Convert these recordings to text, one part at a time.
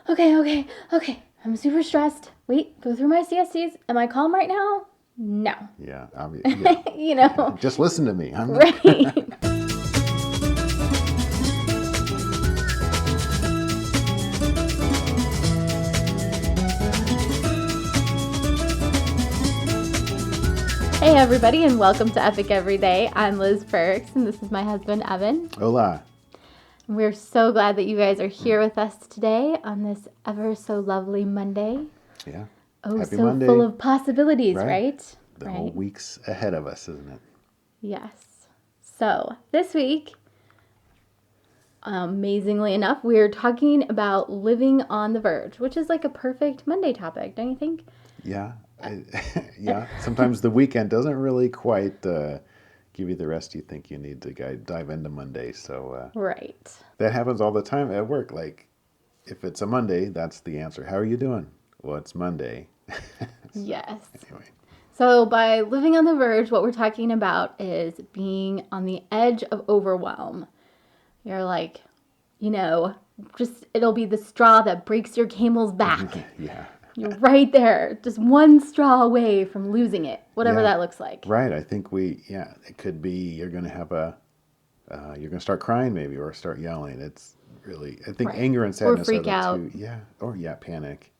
Okay. I'm super stressed. Wait, go through my CSCS. Am I calm right now? No. Yeah, yeah. You know, Just listen to me. right. Hey, everybody, and welcome to Epic Everyday. I'm Liz Frerichs, and this is my husband, Evan. Hola. We're so glad that you guys are here with us today on this ever so lovely Monday. Yeah. Oh, Happy so Monday. full of possibilities, right? The whole week's ahead of us, isn't it? Yes. So this week, amazingly enough, we're talking about living on the verge, which is like a perfect Monday topic, don't you think? Yeah. Yeah. Sometimes the weekend doesn't really quite give you the rest you think you need to dive into Monday. So Right. that happens all the time at work. Like, if it's a Monday, that's the answer. How are you doing? Well, it's Monday. Yes. Anyway. So by living on the verge, what we're talking about is being on the edge of overwhelm. You're like, just it'll be the straw that breaks your camel's back. Yeah. You're right there, just one straw away from losing it, whatever that looks like. Right. I think it could be you're going to have you're going to start crying maybe or start yelling. It's really, I think anger and sadness or freak are the out. two. Yeah. Or panic,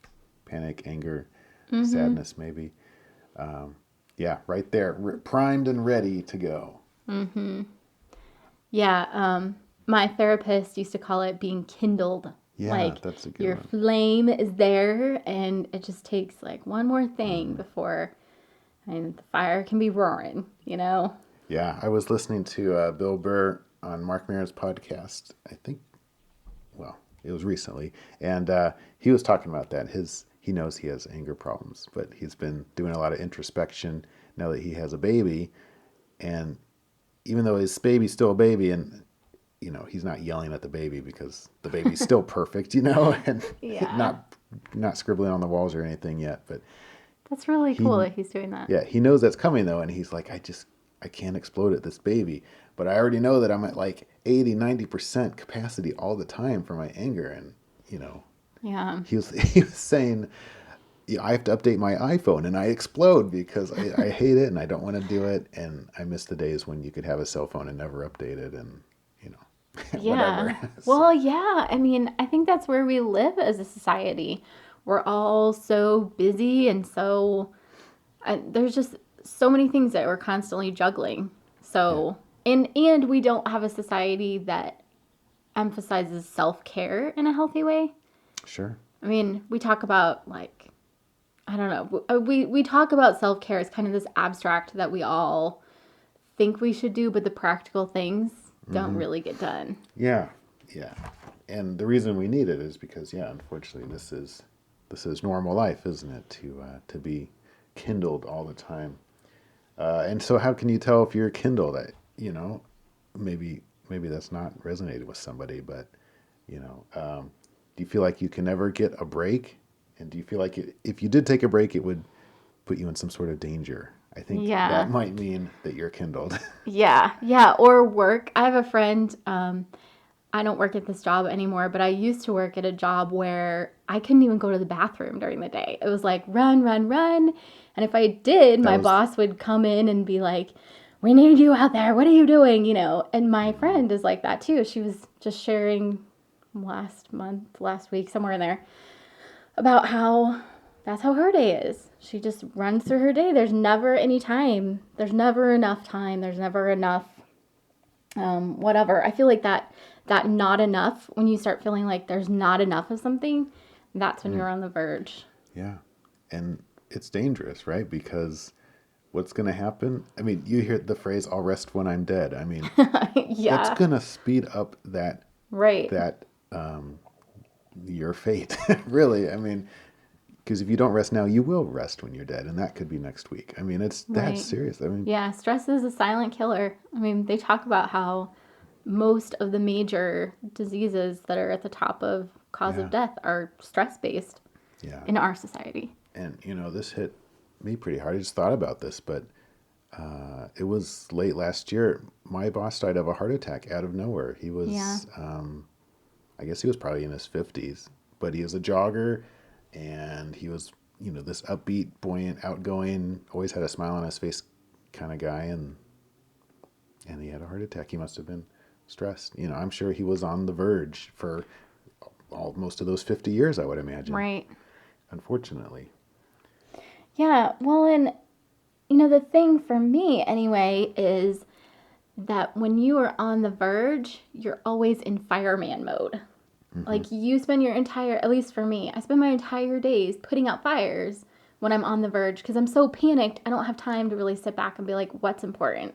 anger, sadness maybe. Yeah, right there, primed and ready to go. Yeah, my therapist used to call it being kindled. Yeah, like that's a good your one. flame is there, and it just takes like one more thing before, the fire can be roaring. Yeah, I was listening to Bill Burr on Mark Maron's podcast. I think, well, it was recently, and he was talking about that. He knows he has anger problems, but he's been doing a lot of introspection now that he has a baby, and even though his baby's still a baby, and he's not yelling at the baby because the baby's still perfect, and Yeah. not scribbling on the walls or anything yet. But That's really cool that he's doing that. yeah, he knows that's coming though, and he's like, I can't explode at this baby, but I already know that I'm at like 80-90% capacity all the time for my anger, and Yeah. he was saying, I have to update my iPhone and I explode because I hate it and I don't want to do it, and I miss the days when you could have a cell phone and never update it, and Yeah. whatever. Well, yeah. I think that's where we live as a society. We're all so busy and so there's just so many things that we're constantly juggling. So, and we don't have a society that emphasizes self-care in a healthy way. Sure. We talk about like I don't know. We talk about self-care as kind of this abstract that we all think we should do, but the practical things don't really get done. Yeah. And the reason we need it is because, unfortunately, this is normal life, isn't it? To be kindled all the time. And so, how can you tell if you're kindled? Maybe that's not resonated with somebody, but do you feel like you can never get a break? And do you feel like if you did take a break, it would put you in some sort of danger? I think that might mean that you're kindled. Yeah. Or work. I have a friend. I don't work at this job anymore, but I used to work at a job where I couldn't even go to the bathroom during the day. It was like run. And if I did, my boss would come in and be like, "We need you out there. What are you doing?" And my friend is like that too. She was just sharing last week, somewhere in there, about how that's how her day is. She just runs through her day. There's never any time. There's never enough time. There's never enough whatever. I feel like that not enough, when you start feeling like there's not enough of something, that's when you're on the verge. Yeah. And it's dangerous, right? Because what's going to happen? You hear the phrase, "I'll rest when I'm dead." Yeah. That's going to speed up that your fate, really. Because if you don't rest now, you will rest when you're dead, and that could be next week. It's that serious. Yeah, stress is a silent killer. They talk about how most of the major diseases that are at the top of cause of death are stress-based in our society. And, this hit me pretty hard. I just thought about this, but it was late last year. My boss died of a heart attack out of nowhere. He was, I guess he was probably in his 50s, but he was a jogger, and he was, this upbeat, buoyant, outgoing, always had a smile on his face kind of guy, and he had a heart attack. He must have been stressed. I'm sure he was on the verge for most of those 50 years, I would imagine. Right. Unfortunately. Yeah. Well, and the thing for me anyway is that when you are on the verge, you're always in fireman mode. Like you spend your entire, at least for me, I spend my entire days putting out fires when I'm on the verge because I'm so panicked. I don't have time to really sit back and be like, what's important?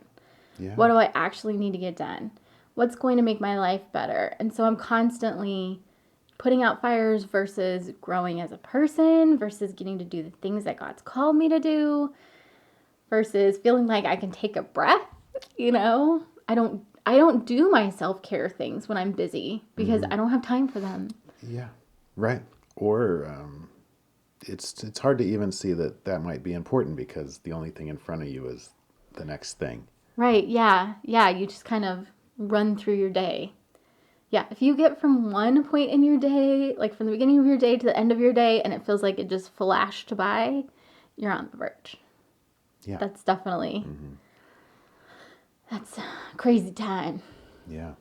Yeah. What do I actually need to get done? What's going to make my life better? And so I'm constantly putting out fires versus growing as a person, versus getting to do the things that God's called me to do, versus feeling like I can take a breath. I don't do my self-care things when I'm busy because I don't have time for them. Yeah. Right. Or it's hard to even see that might be important because the only thing in front of you is the next thing. Right, yeah. Yeah, you just kind of run through your day. Yeah, if you get from one point in your day, like from the beginning of your day to the end of your day, and it feels like it just flashed by, you're on the verge. Yeah. That's definitely, that's a crazy time. Yeah.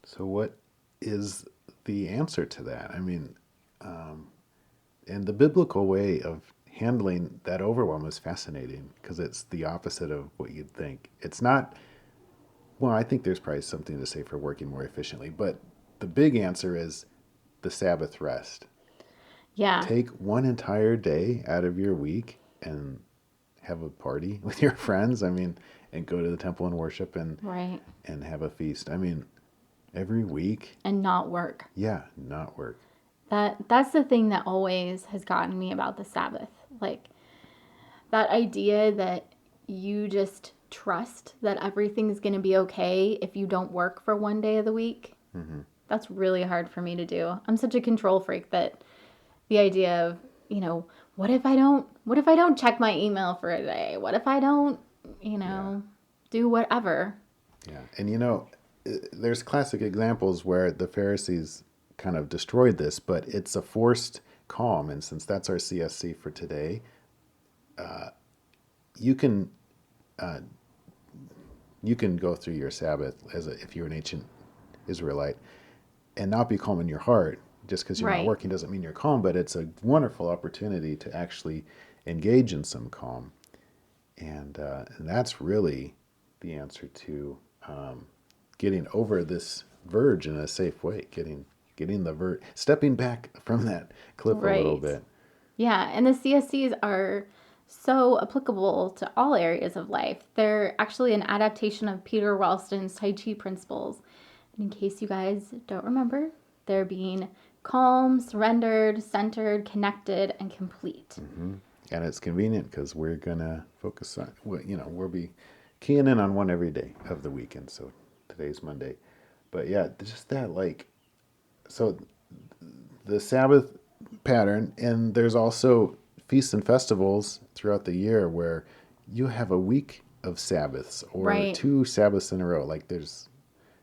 So what is the answer to that? I mean, and the biblical way of handling that overwhelm is fascinating because it's the opposite of what you'd think. It's not, well, I think there's probably something to say for working more efficiently, but the big answer is the Sabbath rest. Yeah, Take one entire day out of your week and have a party with your friends. I mean, and go to the temple and worship right. and have a feast. I mean, every week. And not work. Yeah, not work. That's the thing that always has gotten me about the Sabbath. Like that idea that you just trust that everything's going to be okay if you don't work for one day of the week. That's really hard for me to do. I'm such a control freak that the idea of, what if I don't check my email for a day? What if I don't, do whatever? Yeah. And there's classic examples where the Pharisees kind of destroyed this, but it's a forced calm. And since that's our CSC for today, you can you can go through your Sabbath if you're an ancient Israelite and not be calm in your heart. Just because you're not Right. working doesn't mean you're calm, but it's a wonderful opportunity to actually engage in some calm. And that's really the answer to getting over this verge in a safe way, getting the verge, stepping back from that cliff a little Right. bit. Yeah, and the CSCs are so applicable to all areas of life. They're actually an adaptation of Peter Ralston's Tai Chi principles. And in case you guys don't remember, they're being calm, surrendered, centered, connected, and complete. And it's convenient because we're gonna focus on, we'll be keying in on one every day of the weekend. So today's Monday, but yeah, just that so the Sabbath pattern, and there's also feasts and festivals throughout the year where you have a week of Sabbaths or Right. 2 Sabbaths in a row. Like There's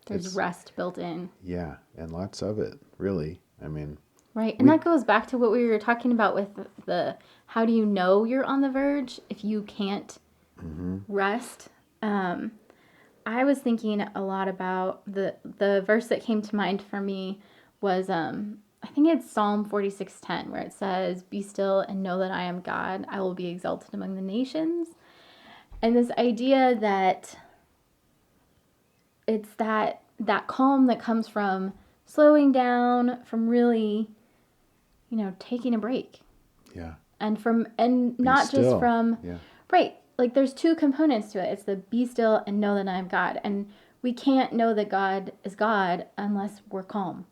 it's rest built in. yeah, and lots of it, really. I mean, Right. And that goes back to what we were talking about with the how do you know you're on the verge if you can't rest? I was thinking a lot about the verse that came to mind for me was I think it's Psalm 46:10 where it says, "Be still and know that I am God. I will be exalted among the nations." And this idea that it's that calm that comes from slowing down, from really, taking a break. yeah, And not just still. from Yeah, right, like there's two components to it. It's the be still and know that I am God. And we can't know that God is God unless we're calm.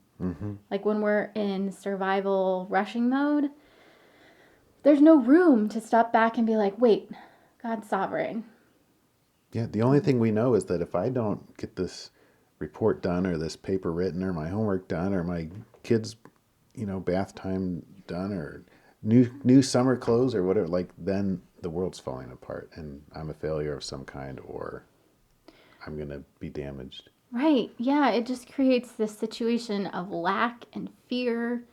Like when we're in survival rushing mode, there's no room to step back and be like, wait, God's sovereign. yeah. The only thing we know is that if I don't get this report done or this paper written or my homework done or my kids, bath time done or new summer clothes or whatever, like then the world's falling apart and I'm a failure of some kind or I'm gonna be damaged. Right. Yeah, it just creates this situation of lack and fear.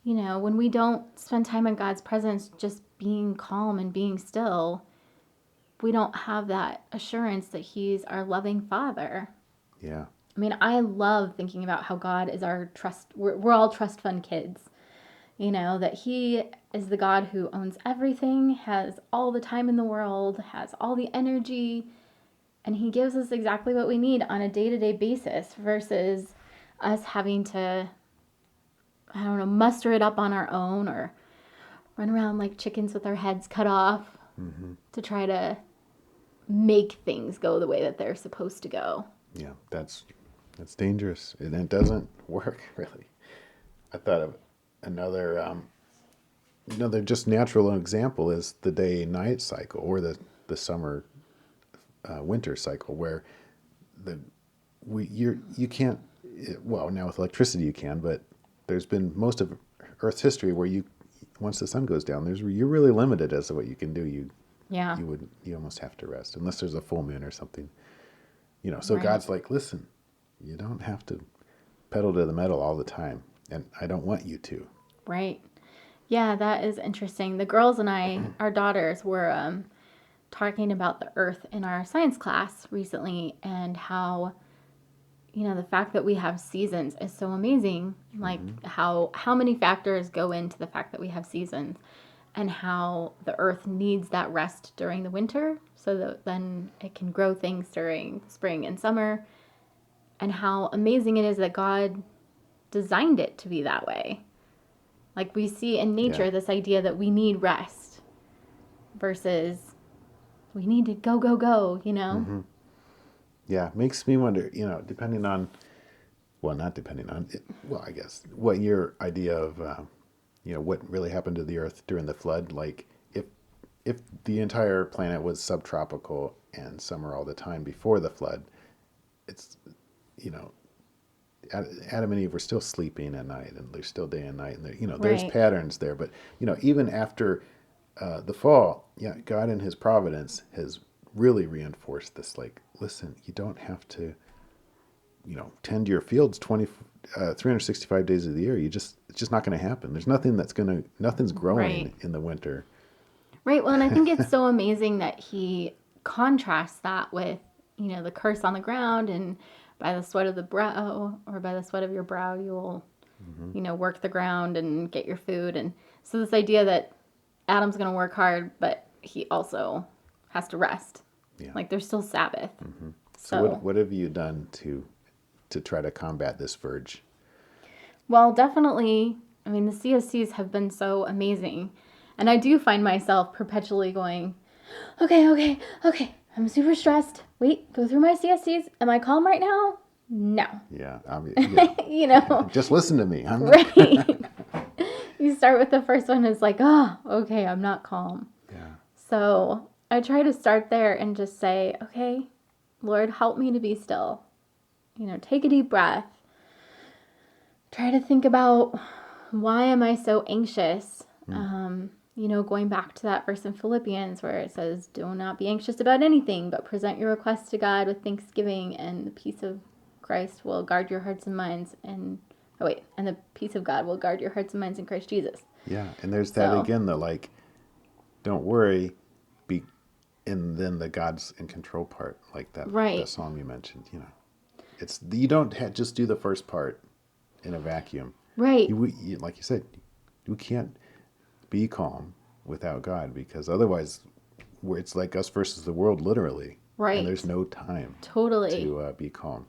When we don't spend time in God's presence, just being calm and being still, we don't have that assurance that He's our loving Father. Yeah. I mean, I love thinking about how God is our trust. We're all trust fund kids. That He is the God who owns everything, has all the time in the world, has all the energy, and He gives us exactly what we need on a day to day basis versus us having to, I don't know, muster it up on our own or run around like chickens with our heads cut off Mm-hmm. to try to make things go the way that they're supposed to go. Yeah, that's dangerous, and it doesn't work really. I thought of another another just natural example is the day-night cycle, or the summer winter cycle, where the you can't, well, now with electricity you can, but there's been most of Earth's history where you, once the sun goes down, you're really limited as to what you can do. Yeah. You almost have to rest unless there's a full moon or something. So Right. God's like, listen, you don't have to pedal to the metal all the time, and I don't want you to. Right. Yeah, that is interesting. The girls and I, our daughters, were talking about the earth in our science class recently and how the fact that we have seasons is so amazing. Like Mm-hmm. how many factors go into the fact that we have seasons and how the earth needs that rest during the winter so that then it can grow things during spring and summer, and how amazing it is that God designed it to be that way. Like we see in Yeah. nature this idea that we need rest versus we need to go, go, go. Mm-hmm. Yeah, makes me wonder. Depending on, well, not depending on it, well, I guess what your idea of, what really happened to the Earth during the flood. Like, if the entire planet was subtropical and summer all the time before the flood, it's, you know, Adam and Eve were still sleeping at night, and there's still day and night, and there's Right. patterns there. But even after the fall, yeah, God in His providence has really reinforced this. Like, listen, you don't have to, tend your fields 365 days of the year. It's just not going to happen. There's nothing's Right. growing in the winter. Right. Well, and I think it's so amazing that he contrasts that with, the curse on the ground and by the sweat of the brow or by the sweat of your brow, you will, Hmm. work the ground and get your food. And so this idea that Adam's going to work hard, but he also has to rest. Yeah. Like there's still Sabbath. So So, what have you done to try to combat this verge? well, definitely, I mean, the CSCs have been so amazing. And I do find myself perpetually going, okay, okay, okay. I'm super stressed. Wait, go through my CSCs. Am I calm right now? No. Yeah, yeah. you know, Just listen to me. I'm right. You start with the first one, it's like, oh, okay, I'm not calm. yeah, So I try to start there and just say, okay, Lord, help me to be still. Take a deep breath. Try to think about why am I so anxious? mm, Going back to that verse in Philippians where it says, do not be anxious about anything, but present your requests to God with thanksgiving, and the peace of Christ will guard your hearts and minds. And the peace of God will guard your hearts and minds in Christ Jesus. yeah. And there's that So, again, the like, don't worry, be, and then the God's in control part, like that right, song you mentioned. It's you don't just do the first part in a vacuum. right, Like you said, you can't be calm without God, because otherwise, it's like us versus the world, literally, and right, there's no time totally. to be calm.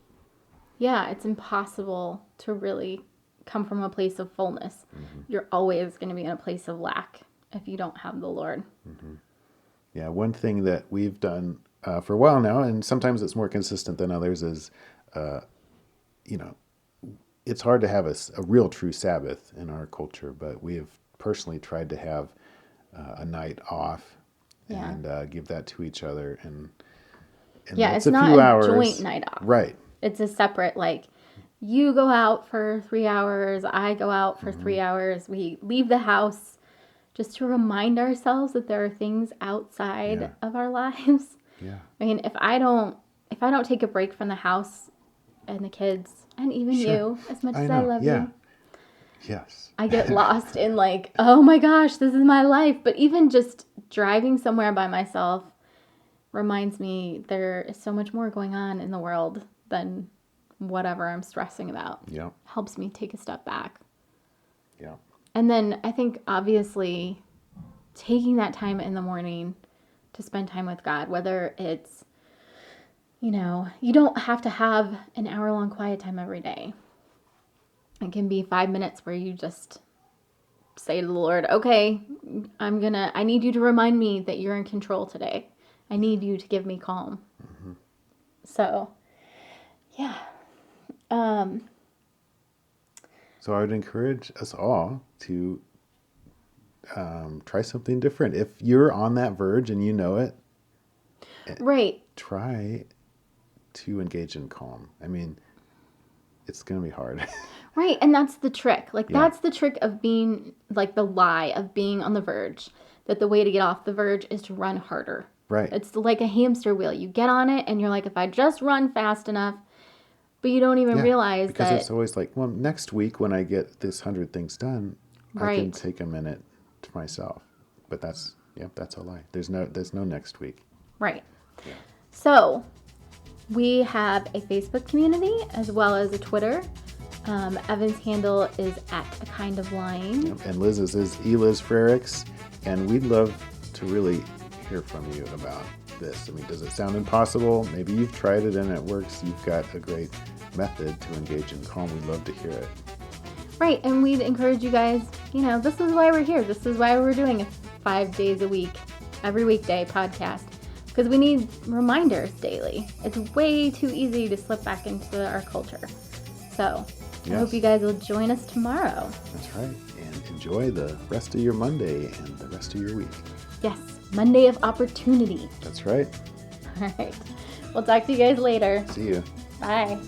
Yeah, it's impossible to really come from a place of fullness. Hmm. You're always going to be in a place of lack if you don't have the Lord. Hmm. Yeah, one thing that we've done for a while now, and sometimes it's more consistent than others, is you know it's hard to have a real true Sabbath in our culture, but we have personally tried to have a night off Yeah. and give that to each other, and Yeah, it's it's a not few a joint hours, night off. right? It's a separate, like, you go out for 3 hours, I go out for Hmm. 3 hours. We leave the house just to remind ourselves that there are things outside Yeah, of our lives. yeah, I mean, if I don't take a break from the house, and the kids and even Sure. you, as much I as I know. love Yeah. you. Yes. I get lost in like, oh my gosh, this is my life. But even just driving somewhere by myself reminds me there is so much more going on in the world than whatever I'm stressing about. Yeah. Helps me take a step back. Yeah. And then I think obviously taking that time in the morning to spend time with God, whether it's, you don't have to have an hour-long quiet time every day. It can be 5 minutes where you just say to the Lord, okay, I need you to remind me that you're in control today. I need you to give me calm. Mm-hmm. So, yeah. So I would encourage us all to try something different. If you're on that verge and you know it, Right. try to engage in calm. I mean, it's going to be hard. Right. And that's the trick. Like, Yeah. that's the trick of being, like, the lie of being on the verge. That the way to get off the verge is to run harder. Right. It's like a hamster wheel. You get on it and you're like, if I just run fast enough, but you don't even realize because that. it's always like, well, next week when I get this 100 things done, I can Right. take a minute to myself. But that's a lie. There's no next week. Right. Yeah. So, we have a Facebook community as well as a Twitter. Evan's handle is @akindoflying. Yep. And Liz's is Eliz Frerichs. And we'd love to really hear from you about this. I mean, does it sound impossible? Maybe you've tried it and it works. You've got a great method to engage in calm. We'd love to hear it. Right, and we'd encourage you guys, this is why we're here. This is why we're doing a 5 days a week, every weekday podcast. Because we need reminders daily. It's way too easy to slip back into our culture. So, I hope you guys will join us tomorrow. That's right. And enjoy the rest of your Monday and the rest of your week. Yes, Monday of opportunity. That's right. All right. We'll talk to you guys later. See you. Bye.